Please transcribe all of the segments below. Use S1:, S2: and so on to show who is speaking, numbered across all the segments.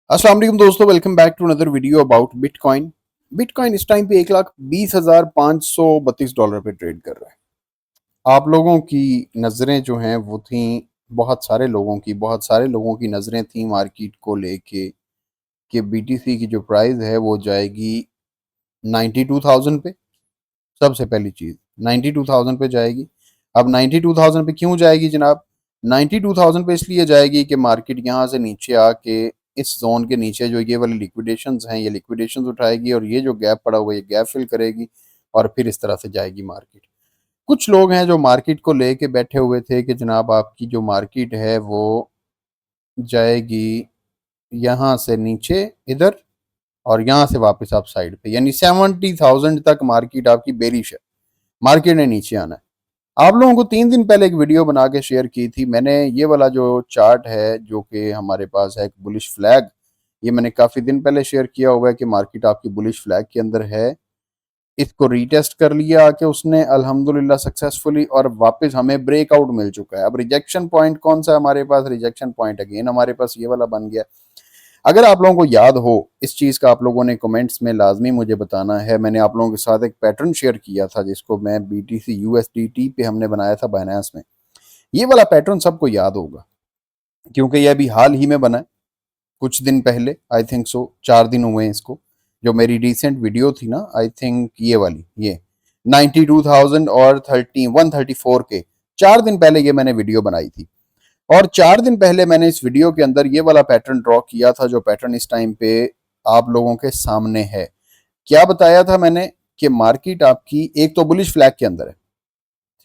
S1: अस्सलाम वालेकुम दोस्तों, welcome back to another video about bitcoin. Bitcoin इस टाइम पे 1,20,532 डॉलर पे ट्रेड कर रहा है। आप लोगों की नज़रें जो हैं वो थी, बहुत सारे लोगों की नज़रें थी मार्केट को लेके कि बीटीसी की जो प्राइस है वो जाएगी 92,000 पे। सबसे पहली चीज़ 92,000 पे जाएगी। अब 92,000 पे क्यों जाएगी जनाब? 92,000 पे इसलिए जाएगी कि मार्केट यहाँ से नीचे आके इस जोन के नीचे जो ये वाली लिक्विडेशंस हैं, ये लिक्विडेशंस उठाएगी और ये जो गैप पड़ा हुआ है ये गैप फिल करेगी और फिर इस तरह से जाएगी मार्केट। कुछ लोग हैं जो मार्केट को लेके बैठे हुए थे कि जनाब आपकी जो मार्केट है वो जाएगी यहाँ से नीचे इधर और यहाँ से वापस आप साइड पे, यानी 70,000 तक मार्केट आपकी बेरिश है। मार्केट ने नीचे आना है। आप लोगों को 3 दिन पहले एक वीडियो बना के शेयर की थी मैंने। ये वाला जो चार्ट है जो कि हमारे पास है, एक बुलिश फ्लैग, ये मैंने काफ़ी दिन पहले शेयर किया हुआ है कि मार्केट आपकी बुलिश फ्लैग के अंदर है। इसको रीटेस्ट कर लिया आके उसने अल्हम्दुलिल्लाह सक्सेसफुली, और वापस हमें ब्रेकआउट मिल चुका है। अब रिजेक्शन पॉइंट कौन सा है हमारे पास? रिजेक्शन पॉइंट अगेन हमारे पास ये वाला बन गया। अगर आप लोगों को याद हो इस चीज़ का, आप लोगों ने कमेंट्स में लाजमी मुझे बताना है। मैंने आप लोगों के साथ एक पैटर्न शेयर किया था जिसको मैं बीटीसी यूएसडीटी पे हमने बनाया था बाइनेंस में। ये वाला पैटर्न सबको याद होगा क्योंकि ये अभी हाल ही में बना है, कुछ दिन पहले, आई थिंक सो 4 दिन हुए हैं इसको। जो मेरी रिसेंट वीडियो थी ना, आई थिंक ये वाली, ये 92,000 और 134 के 4 दिन पहले ये मैंने वीडियो बनाई थी। और 4 दिन पहले मैंने इस वीडियो के अंदर ये वाला पैटर्न ड्रॉ किया था जो पैटर्न इस टाइम पे आप लोगों के सामने है। क्या बताया था मैंने? कि मार्केट आपकी एक तो बुलिश फ्लैग के अंदर है,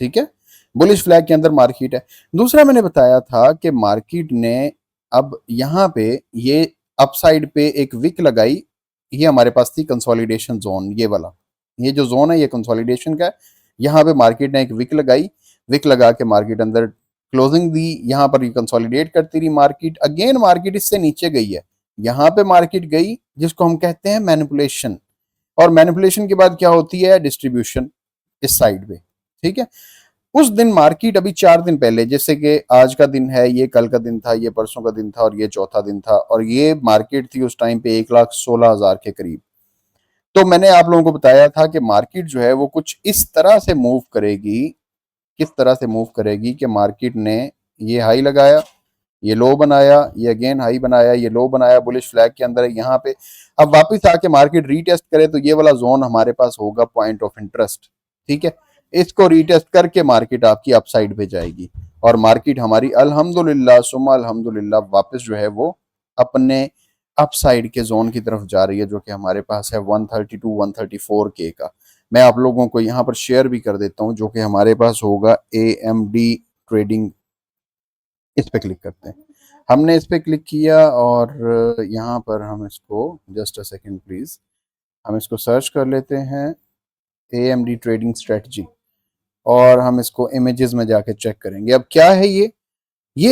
S1: ठीक है, बुलिश फ्लैग के अंदर मार्केट है। दूसरा मैंने बताया था कि मार्केट ने अब यहाँ पे ये अपसाइड पे एक विक लगाई। ये हमारे पास थी कंसोलिडेशन जोन, ये वाला, ये जो जोन है ये कंसोलिडेशन का है। यहाँ पे मार्केट ने एक विक लगाई, विक लगा के मार्केट अंदर क्लोजिंग दी। यहाँ पर ये कंसोलिडेट करती रही मार्केट। अगेन मार्केट इससे नीचे गई है, यहाँ पे मार्केट गई जिसको हम कहते हैं मैनिपुलेशन। और मैनिपुलेशन के बाद क्या होती है? डिस्ट्रीब्यूशन इस साइड पे, ठीक है। उस दिन मार्केट अभी 4 दिन पहले, जैसे कि आज का दिन है, ये कल का दिन था, ये परसों का दिन था और ये चौथा दिन था, और ये मार्केट थी उस टाइम पे 1,16,000 के करीब। तो मैंने आप लोगों को बताया था कि मार्केट जो है वो कुछ इस तरह से मूव करेगी। किस तरह से मूव करेगी कि मार्केट ने ये हाई लगाया, ये लो बनाया, ये अगेन हाई बनाया, ये लो बनाया, बुलिश फ्लैग के अंदर है यहाँ पे। अब वापस आके मार्केट रीटेस्ट करे तो ये वाला जोन हमारे पास होगा पॉइंट ऑफ इंटरेस्ट, ठीक है। इसको रीटेस्ट करके मार्केट आपकी अपसाइड पे जाएगी और मार्केट हमारी अल्हम्दुलिल्लाह सुम्मा अल्हम्दुलिल्लाह वापस जो है वो अपने अपसाइड के जोन की तरफ जा रही है, जो कि हमारे पास है 132 134 के का। मैं आप लोगों को यहाँ पर शेयर भी कर देता हूँ, जो कि हमारे पास होगा AMD ट्रेडिंग। इस पे क्लिक करते हैं। हमने इस पे क्लिक किया और यहाँ पर हम इसको, जस्ट अ सेकेंड प्लीज, हम इसको सर्च कर लेते हैं AMD ट्रेडिंग स्ट्रेटजी, और हम इसको इमेजेस में जाके चेक करेंगे। अब क्या है ये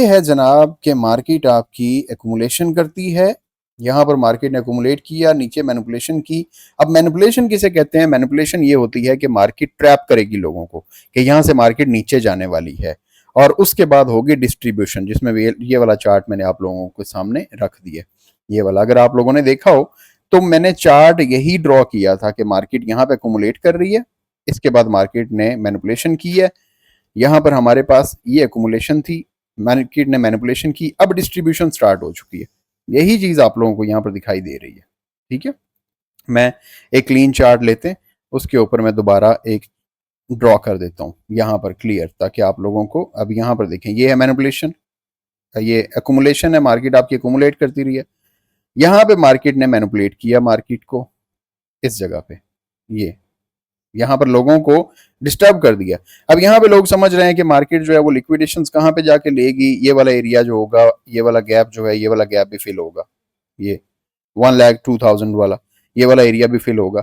S1: है जनाब कि मार्केट आपकी एक्यूमुलेशन करती है। यहाँ पर मार्केट ने एक्यूमुलेट किया, नीचे मैनिपुलेशन की। अब मैनिपुलेशन किसे कहते हैं? मैनिपुलेशन ये होती है कि मार्केट ट्रैप करेगी लोगों को कि यहाँ से मार्केट नीचे जाने वाली है, और उसके बाद होगी डिस्ट्रीब्यूशन, जिसमें ये वाला चार्ट मैंने आप लोगों के सामने रख दिया। ये वाला अगर आप लोगों ने देखा हो तो मैंने चार्ट यही ड्रॉ किया था कि मार्केट यहाँ पे एक्यूमुलेट कर रही है, इसके बाद मार्केट ने मैनिपुलेशन की है। यहाँ पर हमारे पास ये एक्यूमुलेशन थी, मार्केट ने मैनिपुलेशन की, अब डिस्ट्रीब्यूशन स्टार्ट हो चुकी है। यही चीज आप लोगों को यहाँ पर दिखाई दे रही है, ठीक है। मैं एक क्लीन चार्ट लेते हैं, उसके ऊपर मैं दोबारा एक ड्रॉ कर देता हूँ यहाँ पर क्लियर, ताकि आप लोगों को अब यहाँ पर देखें। ये है मैनिपुलेशन, ये एक्यूमुलेशन है, मार्केट आपकी एक्यूमुलेट करती रही है। यहाँ पे मार्केट ने मैनिपुलेट किया मार्केट को इस जगह पे, ये यहाँ पर लोगों को डिस्टर्ब कर दिया। अब यहाँ पे लोग समझ रहे हैं कि मार्केट जो है वो लिक्विडेशंस कहाँ पे जाके लेगी। ये वाला एरिया जो होगा, ये वाला गैप जो है, ये वाला गैप भी फिल होगा, ये 1,02,000 वाला, ये वाला एरिया भी फिल होगा।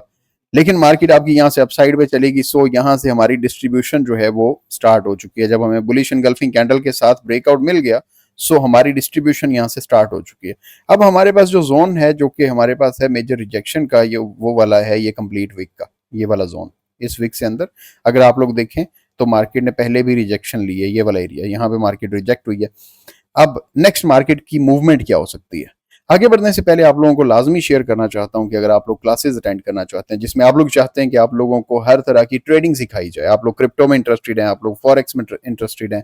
S1: लेकिन मार्केट आपकी यहाँ से अपसाइड पे चलेगी। सो यहाँ से हमारी डिस्ट्रीब्यूशन जो है वो स्टार्ट हो चुकी है। जब हमें बुलिश एनगल्फिंग कैंडल के साथ ब्रेकआउट मिल गया, सो हमारी डिस्ट्रीब्यूशन यहाँ से स्टार्ट हो चुकी है। अब हमारे पास जो जोन है जो कि हमारे पास है मेजर रिजेक्शन का, ये वो वाला है, ये कंप्लीट वीक का ये वाला जोन। इस वीक से अंदर अगर आप लोग देखें तो मार्केट ने पहले भी रिजेक्शन ली है, ये वाला एरिया यहाँ पे मार्केट रिजेक्ट हुई है। अब नेक्स्ट मार्केट की मूवमेंट क्या हो सकती है? आगे बढ़ने से पहले आप लोगों को लाजमी शेयर करना चाहता हूं कि अगर आप लोग क्लासेस अटेंड करना चाहते हैं जिसमें आप लोग चाहते हैं कि आप लोगों को हर तरह की ट्रेडिंग सिखाई जाए, आप लोग क्रिप्टो में इंटरेस्टेड हैं, आप लोग फॉरेक्स में इंटरेस्टेड हैं,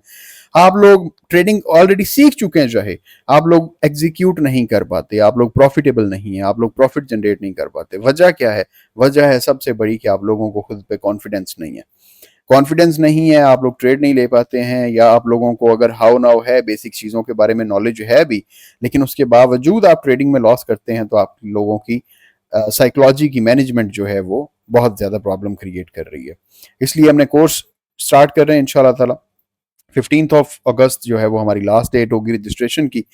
S1: आप लोग ट्रेडिंग ऑलरेडी सीख चुके हैं, चाहे आप लोग एग्जीक्यूट नहीं कर पाते, आप लोग प्रॉफिटेबल नहीं है, आप लोग प्रॉफिट जनरेट नहीं कर पाते, वजह क्या है? वजह है सबसे बड़ी कि आप लोगों को खुद पे कॉन्फिडेंस नहीं है। कॉन्फिडेंस नहीं है, आप लोग ट्रेड नहीं ले पाते हैं, या आप लोगों को अगर हाउ नाउ है, बेसिक चीज़ों के बारे में नॉलेज है भी, लेकिन उसके बावजूद आप ट्रेडिंग में लॉस करते हैं, तो आप लोगों की साइकोलॉजी की मैनेजमेंट जो है वो बहुत ज़्यादा प्रॉब्लम क्रिएट कर रही है। इसलिए हमने कोर्स स्टार्ट कर रहे हैं इंशाल्लाह ताला। 15 अगस्त जो है वो हमारी लास्ट डेट होगी रजिस्ट्रेशन की।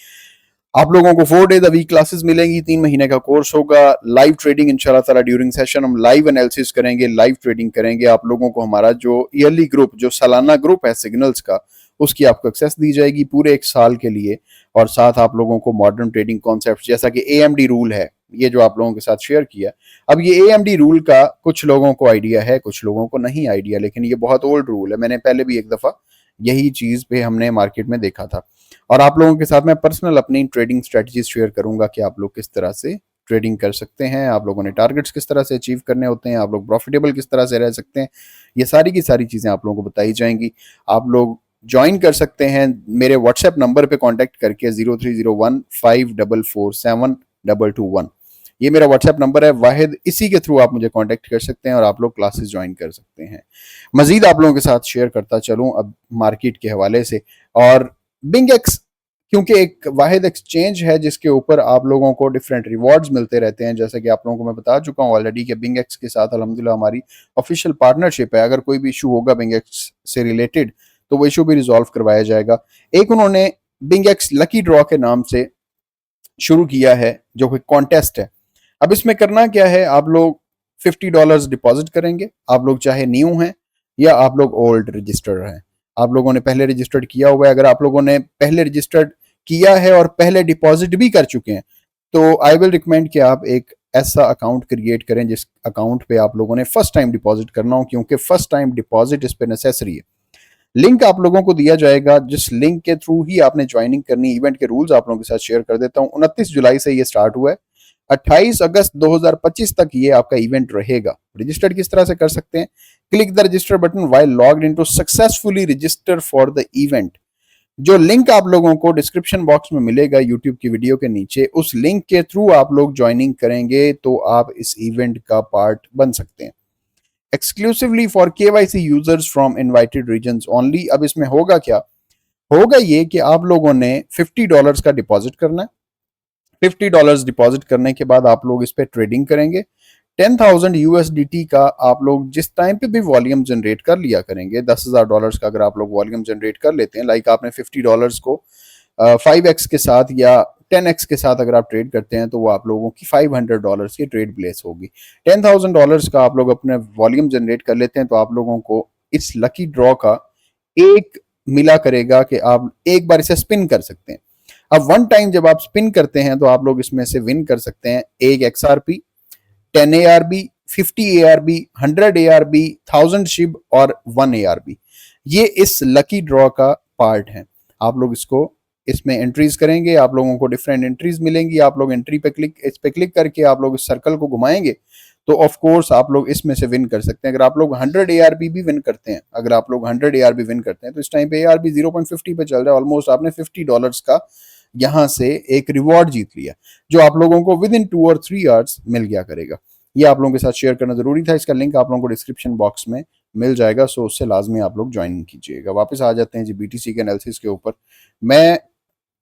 S1: आप लोगों को 4 डेज अ वीक क्लासेस मिलेंगी, 3 महीने का कोर्स होगा, लाइव ट्रेडिंग इंशाल्लाह ताला ड्यूरिंग सेशन हम लाइव एनालिसिस करेंगे, लाइव ट्रेडिंग करेंगे। आप लोगों को हमारा जो ईयरली ग्रुप, जो सालाना ग्रुप है सिग्नल्स का, उसकी आपको एक्सेस दी जाएगी पूरे 1 साल के लिए, और साथ आप लोगों को मॉडर्न ट्रेडिंग कॉन्सेप्ट जैसा कि AMD रूल है, ये जो आप लोगों के साथ शेयर किया। अब ये AMD रूल का कुछ लोगों को आइडिया है, कुछ लोगों को नहीं आइडिया, लेकिन ये बहुत ओल्ड रूल है। मैंने पहले भी एक दफा यही चीज पे हमने मार्केट में देखा था, और आप लोगों के साथ मैं पर्सनल अपनी ट्रेडिंग स्ट्रेटजीज शेयर करूंगा कि आप लोग किस तरह से ट्रेडिंग कर सकते हैं, आप लोगों ने टारगेट्स किस तरह से अचीव करने होते हैं, आप लोग प्रॉफिटेबल किस तरह से रह सकते हैं। ये सारी की सारी चीजें आप लोगों को बताई जाएंगी। आप लोग ज्वाइन कर सकते हैं मेरे व्हाट्सएप नंबर पे कांटेक्ट करके 030154472221। ये मेरा व्हाट्सएप नंबर है वाहिद, इसी के थ्रू आप मुझे कांटेक्ट कर सकते हैं और आप लोग क्लासेस ज्वाइन कर सकते हैं। मजीद आप लोगों के साथ शेयर करता चलूं अब मार्केट के हवाले से। और बिंगेक्स क्योंकि एक वाहिद एक्सचेंज है जिसके ऊपर आप लोगों को डिफरेंट रिवॉर्ड्स मिलते रहते हैं, जैसे कि आप लोगों को मैं बता चुका हूं ऑलरेडी कि बिंगेक्स के साथ अल्हम्दुलिल्लाह हमारी ऑफिशियल पार्टनरशिप है। अगर कोई भी इशू होगा बिंगेक्स से रिलेटेड तो वो इशू भी रिजॉल्व करवाया जाएगा। एक उन्होंने बिंगेक्स लकी ड्रॉ के नाम से शुरू किया है जो कि कॉन्टेस्ट है। अब इसमें करना क्या है, आप लोग $50 डिपॉजिट करेंगे, आप लोग चाहे न्यू हैं या आप लोग ओल्ड रजिस्टर्ड हैं, आप लोगों ने पहले रजिस्टर्ड किया हुआ है। अगर आप लोगों ने पहले रजिस्टर्ड किया है और पहले डिपॉजिट भी कर चुके हैं तो आई विल रिकमेंड कि आप एक ऐसा अकाउंट क्रिएट करें जिस अकाउंट पे आप लोगों ने फर्स्ट टाइम डिपॉजिट करना हो, क्योंकि फर्स्ट टाइम डिपॉजिट इस पे नेसेसरी है। लिंक आप लोगों को दिया जाएगा, जिस लिंक के थ्रू ही आपने ज्वाइनिंग करनी। इवेंट के रूल्स आप लोगों के साथ शेयर कर देता हूँ। 29 जुलाई से ये स्टार्ट हुआ है, 28 अगस्त 2025 तक ये आपका इवेंट रहेगा। रजिस्टर्ड किस तरह से कर सकते हैं? Click the register button while logged in to successfully register for the event. जो लिंक आप लोगों को डिस्क्रिप्शन बॉक्स में मिलेगा यूट्यूब की वीडियो के नीचे, उस लिंक के थ्रू आप लोग ज्वाइनिंग करेंगे तो आप इस इवेंट का पार्ट बन सकते हैं। Exclusively for KYC users from invited regions only. अब इसमें होगा क्या? होगा ये कि आप लोगों ने $50 का डिपॉजिट करना है। $50 डिपॉजिट करने के बाद आप लोग इस पे ट्रेडिंग करेंगे। 10,000 USDT का आप लोग जिस टाइम पे भी वॉल्यूम जनरेट कर लिया करेंगे, $10,000 का अगर आप लोग वॉल्यूम जनरेट कर लेते हैं, लाइक आपने $50 को 5x के साथ या 10x के साथ अगर आप ट्रेड करते हैं तो वो आप लोगों की $500 की ट्रेड प्लेस होगी। $10,000 का आप लोग अपने वॉल्यूम जनरेट कर लेते हैं तो आप लोगों को इस लकी ड्रॉ का एक मिला करेगा कि आप एक बार इसे स्पिन कर सकते हैं। अब वन टाइम जब आप स्पिन करते हैं तो आप लोग इसमें से विन कर सकते हैं एक XRP, 10 ARB, 50 ARB, 100 ARB, 1000 Shiv और 1 ARB। ये इस लकी ड्रॉ का पार्ट है। आप लोग इसमें एंट्रीज करेंगे, आप लोगों को डिफरेंट एंट्रीज मिलेंगी। आप लोग एंट्री पे इस पे क्लिक करके आप लोग इस सर्कल को घुमाएंगे तो ऑफ कोर्स आप लोग इसमें से विन कर सकते हैं। अगर आप लोग 100 ARB भी विन करते हैं, अगर आप लोग 100 ARB विन करते हैं तो इस टाइम पे ARB 0.50 पे चल रहा है। ऑलमोस्ट आपने $50 का यहां से एक रिवॉर्ड जीत लिया जो आप लोगों को विद इन 2 और 3 आवर्स मिल गया करेगा। ये आप लोगों के साथ शेयर करना जरूरी था। इसका लिंक आप लोगों को डिस्क्रिप्शन बॉक्स में मिल जाएगा, सो उससे लाजमी आप लोग ज्वाइन कीजिएगा। वापस आ जाते हैं जी BTC के एनालिसिस के ऊपर। मैं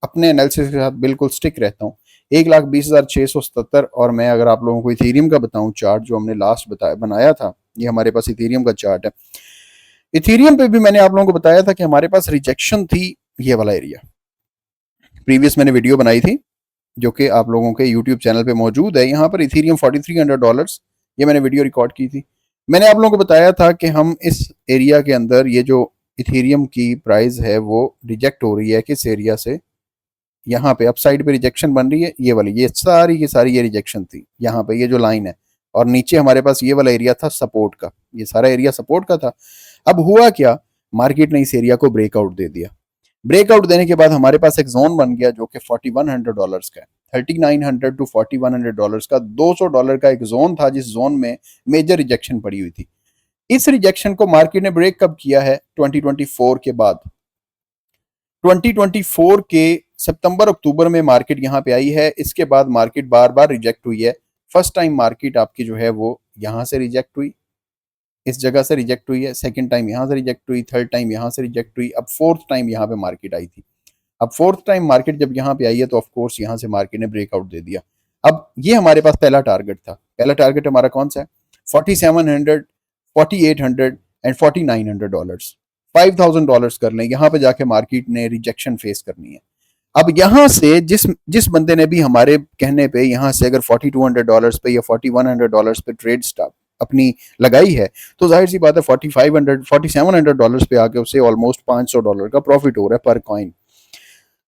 S1: अपने एनालिसिस के साथ बिल्कुल स्टिक रहता हूँ। 1,20,677 और मैं अगर आप लोगों को इथेरियम का बताऊं चार्ट जो हमने लास्ट बनाया था, ये हमारे पास इथेरियम का चार्ट है। इथेरियम पे भी मैंने आप लोगों को बताया था कि हमारे पास रिजेक्शन थी ये वाला एरिया। प्रीवियस मैंने वीडियो बनाई थी जो कि आप लोगों के यूट्यूब चैनल पे मौजूद है। यहाँ पर इथेरियम $4,300 ये मैंने वीडियो रिकॉर्ड की थी। मैंने आप लोगों को बताया था कि हम इस एरिया के अंदर ये जो इथेरियम की प्राइस है वो रिजेक्ट हो रही है किस एरिया से, यहाँ पे अपसाइड पे रिजेक्शन बन रही है ये वाली, ये सारी की सारी ये रिजेक्शन थी यहाँ पे, ये जो लाइन है। और नीचे हमारे पास ये वाला एरिया था सपोर्ट का, ये सारा एरिया सपोर्ट का था। अब हुआ क्या, मार्केट ने इस एरिया को ब्रेकआउट दे दिया। ब्रेकआउट देने के बाद हमारे पास एक जोन बन गया जो कि $4,100 का है। $3900 टू $4100 का, $200 का एक जोन था जिस जोन में मेजर रिजेक्शन पड़ी हुई थी। इस रिजेक्शन को मार्केट ने ब्रेक कब किया है? 2024 के बाद। 2024 के सितंबर अक्टूबर में मार्केट यहां पे आई है। इसके बाद मार्केट बार बार रिजेक्ट हुई है। फर्स्ट टाइम मार्केट आपकी जो है वो यहां से रिजेक्ट हुई, इस जगह से रिजेक्ट हुई है, सेकंड टाइम यहां से रिजेक्ट हुई, थर्ड टाइम यहां से रिजेक्ट हुई, अब फोर्थ टाइम यहां पे मार्केट आई थी। अब फोर्थ टाइम मार्केट जब यहां पे आई है तो ऑफ कोर्स यहां से मार्केट ने ब्रेकआउट दे दिया। अब ये हमारे पास पहला टारगेट था। पहला टारगेट हमारा कौन सा है? 4700, 4800 एंड $4900। $5000 कर लें, यहां पे जाके मार्केट ने रिजेक्शन फेस करनी है। अब यहां से जिस जिस बंदे ने भी हमारे कहने पे यहां से अगर $4200 पे या $4100 पे ट्रेड स्टॉप अपनी लगाई है, तो जाहिर सी बात है 4500 $4700 पे आके उसे ऑलमोस्ट $500 का प्रॉफिट हो रहा है पर कॉइन।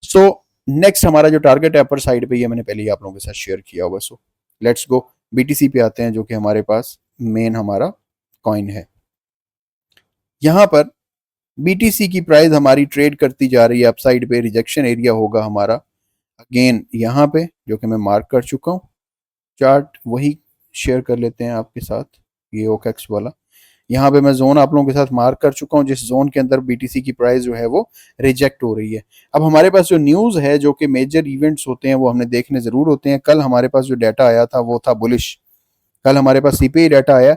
S1: सो नेक्स्ट हमारा जो टारगेट है अपर साइड पे, ये मैंने पहले ही आप लोगों के साथ शेयर किया हुआ। सो लेट्स गो बीटीसी पे आते हैं, जो कि हमारे पास मेन हमारा कॉइन है। यहां पर बीटीसी की प्राइस हमारी ट्रेड करती जा रही है अपसाइड पे। रिजेक्शन एरिया होगा हमारा अगेन यहाँ पे, जो कि मैं मार्क कर चुका हूँ। चार्ट वही शेयर कर लेते हैं आपके साथ, ये ओकेक्स वाला। यहाँ पे मैं जोन आप लोगों के साथ मार्क कर चुका हूँ जिस जोन के अंदर बीटीसी की प्राइस जो है वो रिजेक्ट हो रही है। अब हमारे पास जो न्यूज़ है, जो कि मेजर इवेंट्स होते हैं, वो हमने देखने ज़रूर होते हैं। कल हमारे पास जो डाटा आया था वो था बुलिश। कल हमारे पास सीपीआई डाटा आया।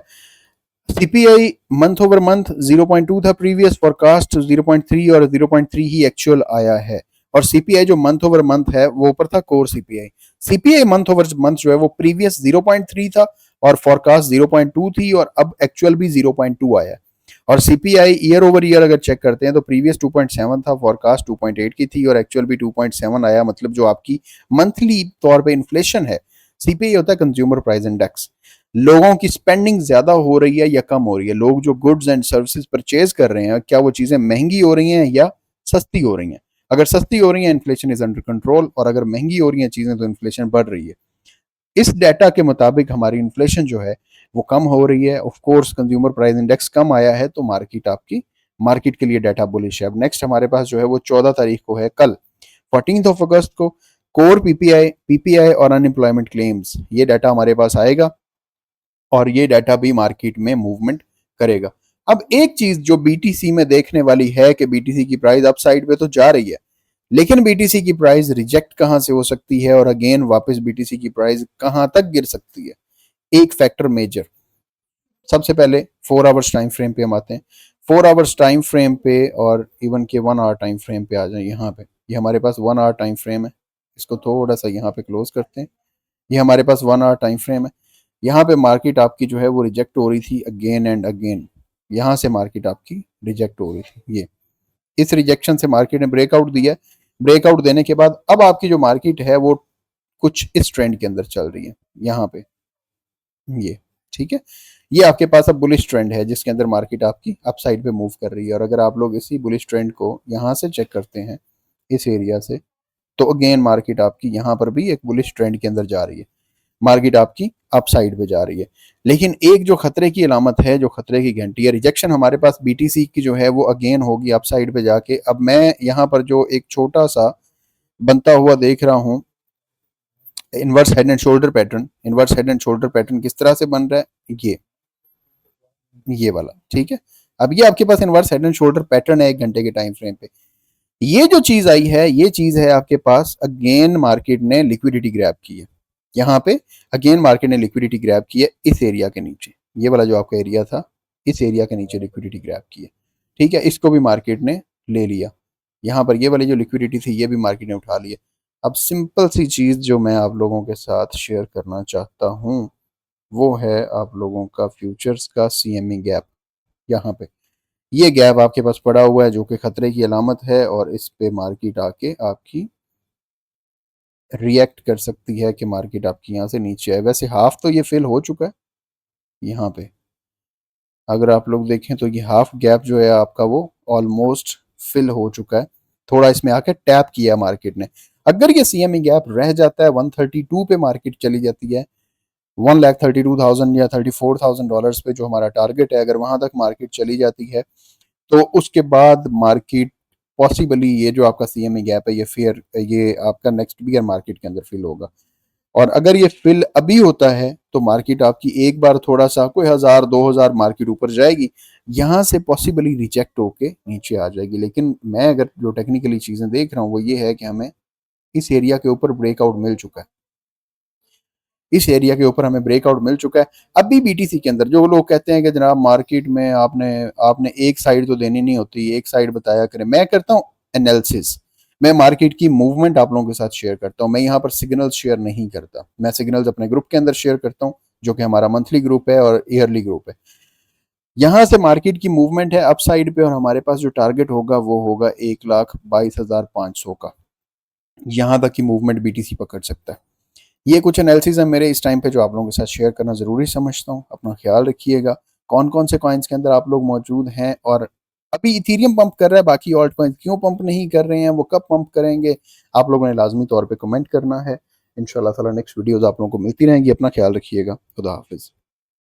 S1: सीपीआई मंथ ओवर मंथ 0.2 था, प्रीवियस फॉरकास्ट 0.3 और 0.3 ही एक्चुअल आया है। और सीपीआई जो मंथ ओवर मंथ है वो ऊपर था core CPI. CPI month over month जो है वो प्रीवियस 0.3 था और फॉरकास्ट 0.2 थी और अब एक्चुअल भी 0.2 आया है। और सीपीआई ईयर ओवर ईयर अगर चेक करते हैं तो प्रीवियस 2.7 था, फॉरकास्ट 2.8 की थी और एक्चुअल भी 2.7 आया। मतलब जो आपकी मंथली तौर पे इन्फ्लेशन है, सीपीआई होता है कंज्यूमर प्राइस इंडेक्स। लोगों की स्पेंडिंग ज्यादा हो रही है या कम हो रही है, लोग जो गुड्स एंड सर्विसेज परचेज कर रहे हैं, क्या वो चीजें महंगी हो रही हैं या सस्ती हो रही हैं? अगर सस्ती हो रही है इन्फ्लेशन इज अंडर कंट्रोल, और अगर महंगी हो रही हैं चीजें तो इन्फ्लेशन बढ़ रही है। इस डाटा के मुताबिक हमारी इन्फ्लेशन जो है वो कम हो रही है। Of course consumer price index कम आया है तो मार्केट के लिए डाटा बुलिश है। अब नेक्स्ट हमारे पास जो है वो 14 तारीख को है, कल 14 अगस्त को कोर पीपीआई और अनएम्प्लॉयमेंट क्लेम्स, ये डाटा हमारे पास आएगा और ये डाटा भी मार्केट में मूवमेंट करेगा। अब एक चीज जो बीटीसी में देखने वाली है कि बीटीसी की प्राइस अपसाइड पे तो जा रही है, लेकिन बीटीसी की प्राइस रिजेक्ट कहां से हो सकती है और अगेन वापस बीटीसी की प्राइस कहां तक गिर सकती है? एक फैक्टर मेजर। सबसे पहले 4 आवर्स टाइम फ्रेम पे हम आते हैं। 4 आवर्स टाइम फ्रेम पे और इवन के 1 आवर टाइम फ्रेम पे आ जाए। यहाँ पे ये हमारे पास 1 आवर टाइम फ्रेम है, इसको थोड़ा सा यहाँ पे क्लोज करते हैं। ये हमारे पास 1 आवर टाइम फ्रेम है। यहाँ पे मार्केट आपकी जो है वो रिजेक्ट हो रही थी अगेन एंड अगेन। यहाँ से मार्केट आपकी रिजेक्ट हो रही थी। ये इस रिजेक्शन से मार्केट ने ब्रेकआउट दिया। ब्रेकआउट देने के बाद अब आपकी जो मार्केट है वो कुछ इस ट्रेंड के अंदर चल रही है। यहाँ पे ये ठीक है, ये आपके पास अब बुलिश ट्रेंड है जिसके अंदर मार्केट आपकी अपसाइड पे मूव कर रही है। और अगर आप लोग इसी बुलिश ट्रेंड को यहाँ से चेक करते हैं, इस एरिया से, तो अगेन मार्केट आपकी यहाँ पर भी एक बुलिश ट्रेंड के अंदर जा रही है। मार्केट आपकी अपसाइड पे जा रही है। लेकिन एक जो खतरे की अलामत है, जो खतरे की घंटी है, रिजेक्शन हमारे पास बीटीसी की जो है वो अगेन होगी अपसाइड पे जाके। अब मैं यहाँ पर जो एक छोटा सा बनता हुआ देख रहा हूँ inverse head and shoulder pattern, inverse head and shoulder pattern किस तरह से बन रहा है? ये वाला ठीक है। अब ये आपके पास inverse head and shoulder pattern है 1 घंटे के टाइम फ्रेम पे। ये जो चीज आई है, ये चीज है आपके पास अगेन मार्केट ने लिक्विडिटी ग्रैब की है। यहाँ पे अगेन मार्केट ने लिक्विडिटी ग्रैब की है इस एरिया के नीचे। ये वाला जो आपका एरिया था, इस एरिया के नीचे लिक्विडिटी ग्रैब की है। ठीक है, इसको भी मार्केट ने ले लिया। यहाँ पर ये वाली जो लिक्विडिटी थी ये भी मार्केट ने उठा लिया। अब सिंपल सी चीज जो मैं आप लोगों के साथ शेयर करना चाहता हूँ वो है आप लोगों का फ्यूचर्स का सीएमई गैप। यहाँ पे ये गैप आपके पास पड़ा हुआ है जो कि खतरे की अलामत है और इस पे मार्केट आके आपकी रिएक्ट कर सकती है कि मार्केट आपकी यहाँ से नीचे आए। वैसे हाफ तो ये फिल हो चुका है। यहाँ पे अगर आप लोग देखें तो ये हाफ गैप जो है आपका वो ऑलमोस्ट फिल हो चुका है। थोड़ा इसमें आके टैप किया मार्केट ने। अगर ये सीएमई गैप रह जाता है 132 पे मार्केट चली जाती है, 1,32,000 या $34,000 पे जो हमारा टारगेट है, अगर वहां तक मार्केट चली जाती है तो उसके बाद मार्केट पॉसिबली ये जो आपका CME गैप है ये आपका नेक्स्ट बियर मार्केट के अंदर फिल होगा। और अगर ये फिल अभी होता है तो मार्केट आपकी एक बार थोड़ा सा कोई 1000-2000 मार्केट ऊपर जाएगी, यहाँ से पॉसिबली रिजेक्ट होके नीचे आ जाएगी। लेकिन मैं अगर जो टेक्निकली चीज़ें देख रहा हूँ वो ये है कि हमें इस एरिया के ऊपर ब्रेकआउट मिल चुका है, इस एरिया के ऊपर हमें ब्रेकआउट मिल चुका है। अभी BTC के अंदर जो लोग कहते हैं कि जनाब मार्केट में आपने आपने एक साइड तो देनी नहीं होती, एक साइड बताया करें, मैं करता हूँ एनालिसिस, मैं मार्केट की मूवमेंट आप लोगों के साथ शेयर करता हूँ। मैं यहाँ पर सिग्नल्स शेयर नहीं करता, मैं सिग्नल्स अपने ग्रुप के अंदर शेयर करता हूँ जो कि हमारा मंथली ग्रुप है और ईयरली ग्रुप है। यहाँ से मार्केट की मूवमेंट है अप साइड पे और हमारे पास जो टारगेट होगा वो होगा 1,22,500 का, यहाँ तक की मूवमेंट BTC पकड़ सकता है। ये कुछ एनालिसिस है मेरे इस टाइम पे जो आप लोगों के साथ शेयर करना ज़रूरी समझता हूँ। अपना ख्याल रखिएगा। कौन कौन से कॉइन्स के अंदर आप लोग मौजूद हैं, और अभी इथीरियम पंप कर रहा है, बाकी ऑल्ट कॉइन्स क्यों पंप नहीं कर रहे हैं, वो कब पंप करेंगे, आप लोगों ने लाजमी तौर पे कमेंट करना है। इंशाल्लाह ताला नेक्स्ट वीडियोस आप लोगों को मिलती रहेंगी। अपना ख्याल रखिएगा। खुदा हाफिज़।